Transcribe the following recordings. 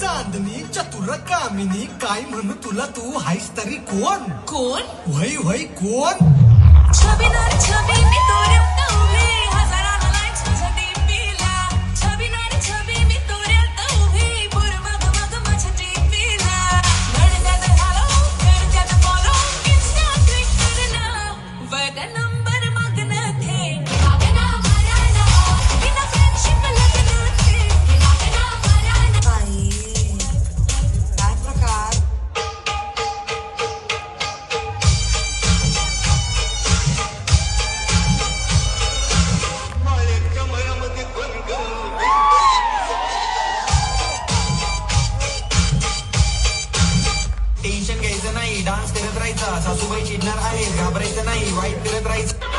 चांदणी चतुर कामिनी काय म्हणू तुला तू हायस तरी कोण कोण वही वही कोण छबी नारी छबी मी तोऱ्यात उभी हजाराला लाईक्स तुझ्या डीपीला छबी नारी छबी मी तोऱ्यात उभी पुर मग मग माझ्या डीपीला म्हणतात हॅलो करतात फॉलो इंस्टा ट्विटरला वड नंबर मागणं थे मागणं मारायला बिना फ्रेंडशिप लग्न थे मागणं मारायला बाई काय प्रकार टेन्शन घ्यायचं नाही डान्स करत राहायचा सासूबाई चिडणार आहे घाबरायचं नाही वाईट करत राहायचं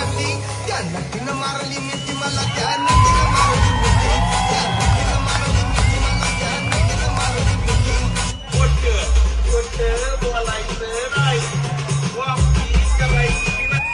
नक्कीनं मारली मिठी मला त्या नक्कीनं मारली मिठी त्या नक्कीनं मारली मिठी मला त्या नक्कीनं मारली मिठी खोटं बोलायचं नाही वापी करायची नाही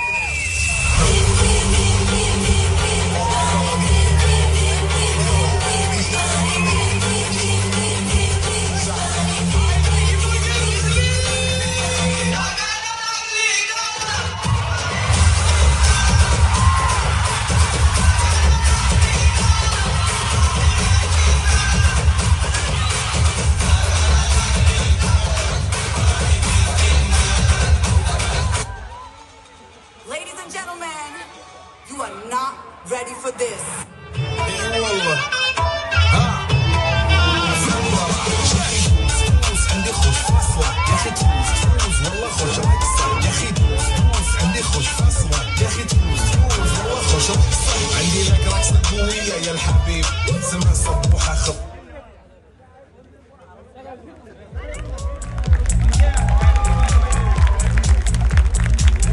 Ladies and gentlemen, you are not ready for this. عندي خوش فاصلة يا اخي تفوز والله خوش يا اخي تفوز عندي خوش فاصلة يا اخي تفوز والله خوش عندي لك رقصة قوية يا الحبيب سمع صبوحة خط